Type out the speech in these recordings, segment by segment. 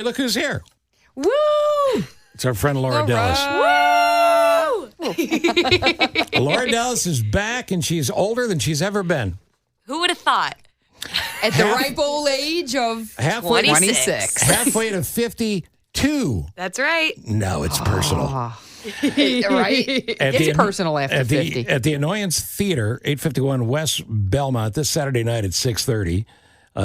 Look who's here. Woo! It's our friend Laura Dellis. Woo! Laura Dellis is back, and she's older than she's ever been. Who would have thought? At the ripe old age of 26. Halfway to 52. That's right. No, it's personal. Right? It's personal after 50. At the Annoyance Theater, 851 West Belmont, this Saturday night at 6:30.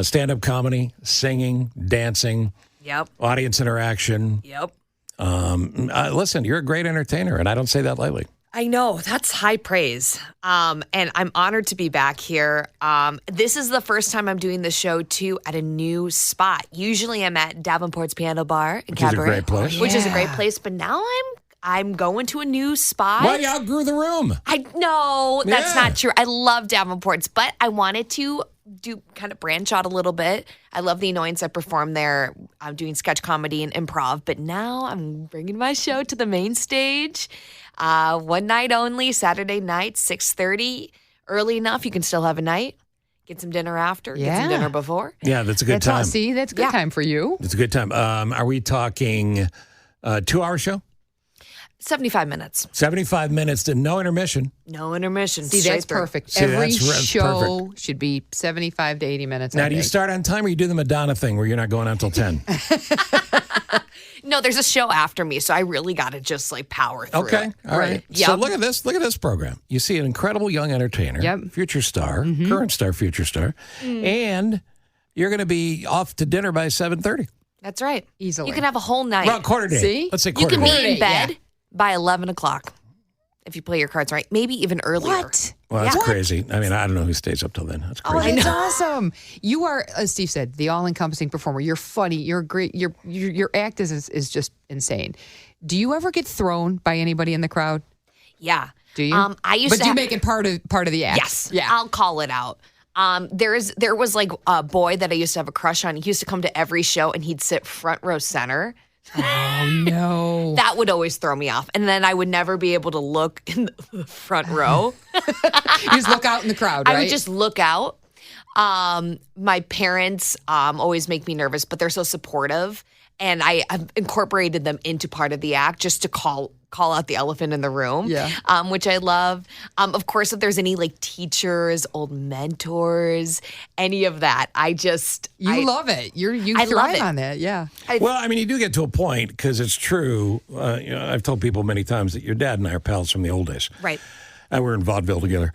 Stand-up comedy, singing, dancing. Yep. Audience interaction. Yep. Listen, you're a great entertainer, and I don't say that lightly. I know. That's high praise. And I'm honored to be back here. This is the first time I'm doing the show, too, at a new spot. Usually I'm at Davenport's Piano Bar in Cabaret. Which is a great place. Which is a great place. But now I'm going to a new spot. Well, you outgrew the room. I know. That's not true. I love Davenport's, but I wanted to kind of branch out a little bit. I love the Annoyance. I perform there. I'm doing sketch comedy and improv, but now I'm bringing my show to the main stage. One night only, Saturday night, 6:30. Early enough, you can still have a night. Get some dinner after. Get some dinner before. Yeah, that's a good time. That's a good time for you. It's a good time. Are we talking 2-hour show? 75 minutes. 75 minutes to no intermission. No intermission. See, that's perfect. Every show should be 75 to 80 minutes. Now, do you start on time or you do the Madonna thing where you're not going out until 10? No, there's a show after me, so I really got to just power through Okay. it. All right. Yep. So look at this. Look at this program. You see an incredible young entertainer, future star, current star, future star, and you're going to be off to dinner by 7:30. That's right. Easily. You can have a whole night. Well, quarter day. See? Let's say You quarter can day. be in bed by 11 o'clock if you play your cards right. Maybe even earlier. What? Well, that's crazy. I mean, I don't know who stays up till then. That's crazy. Oh, that's awesome. You are, as Steve said, the all-encompassing performer. You're funny. You're great. Your act is just insane. Do you ever get thrown by anybody in the crowd? Yeah. Do you? I used but to do you make it part of the act? Yes. Yeah. I'll call it out. There was a boy that I used to have a crush on. He used to come to every show and he'd sit front row center. Oh, no. That would always throw me off. And then I would never be able to look in the front row. You just look out in the crowd, right? I would just look out. My parents always make me nervous, but they're so supportive. And I've incorporated them into part of the act just to call out the elephant in the room, which I love. Of course, if there's any teachers, old mentors, any of that, I love it. You I love thrive it. on that, yeah. Well, I mean, you do get to a point because it's true. I've told people many times that your dad and I are pals from the old days. Right. We were in vaudeville together.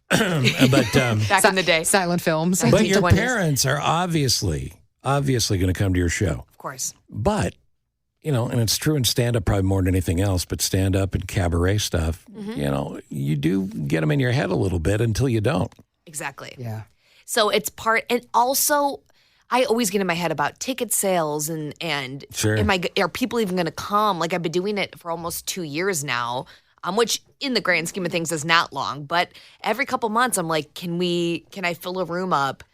But Back in the day. Silent films. But your 1920s. parents are obviously going to come to your show. Of course. But, and it's true in stand-up probably more than anything else, but stand-up and cabaret stuff, you do get them in your head a little bit until you don't. Exactly. Yeah. So it's part, and also I always get in my head about ticket sales and Sure. are people even going to come? I've been doing it for almost 2 years now, which in the grand scheme of things is not long, but every couple months I'm like, can I fill a room up?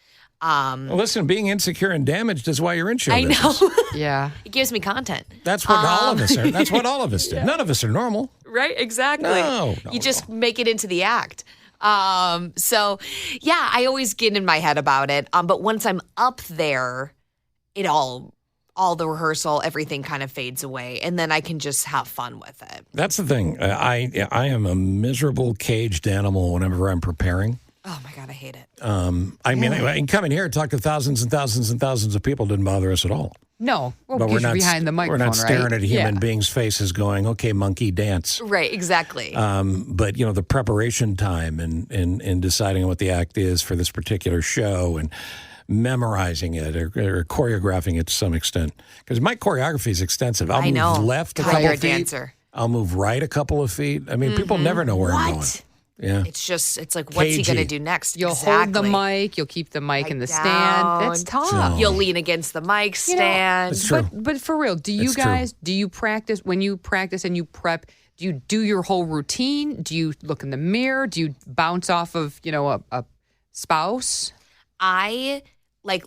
Well, listen, being insecure and damaged is why you're in show I business. know. Yeah. It gives me content. That's what all of us are. That's what all of us do. None of us are normal. Right? Exactly. No, you just make it into the act. So, yeah, I always get in my head about it. But once I'm up there, it all the rehearsal, everything kind of fades away. And then I can just have fun with it. That's the thing. I am a miserable caged animal whenever I'm preparing. Oh, my God, I hate it. I mean, coming here, talk to thousands and thousands and thousands of people didn't bother us at all. No. Well, But we're not behind the microphone, We're not staring right? at a human being's faces going, okay, monkey, dance. Right, exactly. But, the preparation time and deciding what the act is for this particular show and memorizing it or choreographing it to some extent. Because my choreography is extensive. I'll move left a couple you're of a feet. dancer. I'll move right a couple of feet. I mean, people never know where I'm going. Yeah. It's like, what's he going to do next? You'll hold the mic. You'll keep the mic in the stand. That's tough. You'll lean against the mic stand. It's true. But for real, do you practice, when you practice and you prep, do you do your whole routine? Do you look in the mirror? Do you bounce off of, a spouse? I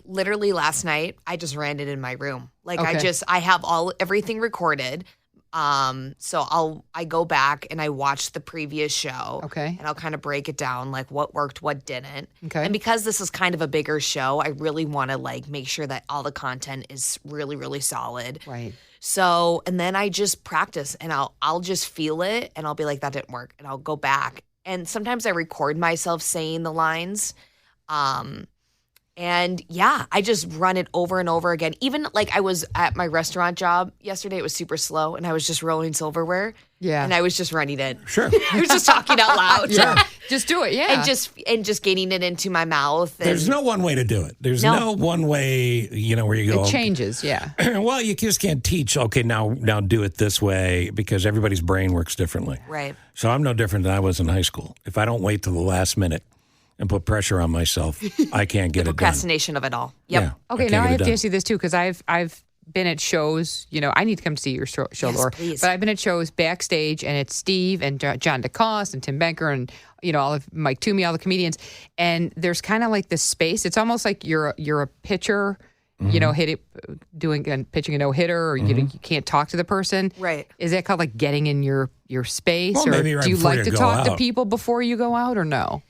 literally last night, I just ran it in my room. Okay. I have everything recorded. So I go back and I watch the previous show. Okay. And I'll kind of break it down, like what worked, what didn't. Okay. And because this is kind of a bigger show, I really want to like make sure that all the content is really, really solid. Right. So, and then I just practice and I'll just feel it and I'll be like, that didn't work. And I'll go back. And sometimes I record myself saying the lines. And yeah, I just run it over and over again. Even like I was at my restaurant job yesterday, it was super slow and I was just rolling silverware. Yeah. And I was just running it. Sure. I was just talking out loud. Yeah. Just do it. Yeah. And just getting it into my mouth. And There's no one way to do it. There's no one way, where you go. It changes. Yeah. Well, you just can't teach, okay, now do it this way because everybody's brain works differently. Right. So I'm no different than I was in high school. If I don't wait till the last minute and put pressure on myself, I can't get it done. Procrastination of it all. Yep. Yeah, Okay, now I have to ask you this too, because I've been at shows. I need to come to see your show, Yes, Laura. please. But I've been at shows backstage, and it's Steve and John DeCoste and Tim Benker and all of Mike Toomey, all the comedians. And there's kind of like this space. It's almost like you're a pitcher. Pitching a no-hitter, or you can't talk to the person. Right. Is that called like getting in your space? Well, or maybe right do you before like you to go talk to out. people before you go out, or no?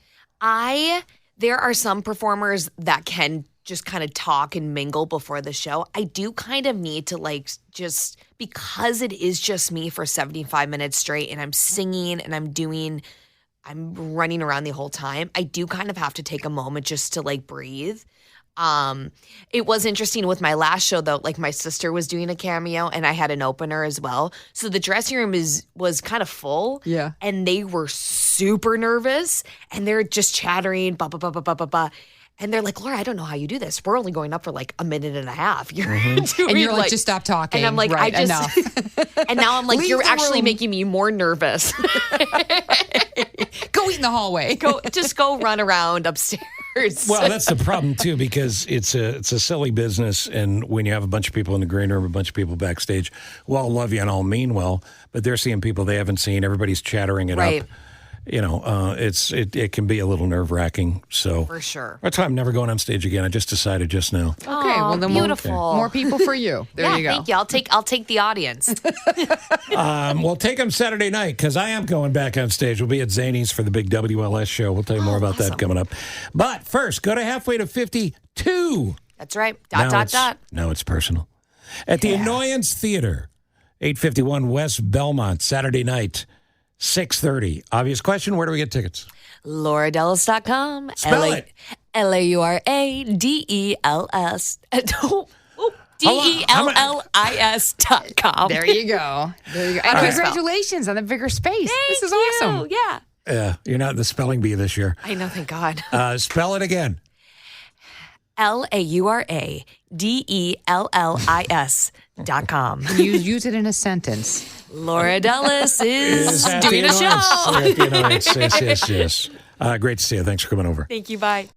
There are some performers that can just kind of talk and mingle before the show. I do kind of need to just because it is just me for 75 minutes straight and I'm singing and I'm running around the whole time. I do kind of have to take a moment just to breathe. It was interesting with my last show though, my sister was doing a cameo and I had an opener as well. So the dressing room was kind of full. Yeah. And they were super nervous and they're just chattering, blah, blah, blah, blah, blah, blah, blah. And they're like, Laura, I don't know how you do this. We're only going up for a minute and a half. You're doing And you're like, just stop talking. And I'm like, right, enough. And now I'm like, Leave you're the actually room. making me more nervous. Go eat in the hallway. Go run around upstairs. Well, that's the problem too, because it's a silly business, and when you have a bunch of people in the green room, a bunch of people backstage, who all love you and all mean well, but they're seeing people they haven't seen. Everybody's chattering it Right. up. It can be a little nerve-wracking. So For sure. that's why I'm never going on stage again. I just decided just now. Okay, well then beautiful. more people for you. There you go. Thank you. I'll take the audience. We'll take them Saturday night because I am going back on stage. We'll be at Zany's for the big WLS show. We'll tell you more about that coming up. But first, go to Halfway to 52. That's right. Now it's personal. At the Annoyance Theater, 851 West Belmont, Saturday night, 6:30. Obvious question, where do we get tickets? LauraDellis.com. Spell it. LauraDellis. DELLIS.com. There you go. And congratulations on the bigger space. This is awesome. Yeah. You're not in the spelling bee this year. I know, thank God. Spell it again. LauraDellis.com. You use it in a sentence. Laura Dellis is at doing the a show. Annoyance. Yes. Great to see you. Thanks for coming over. Thank you. Bye.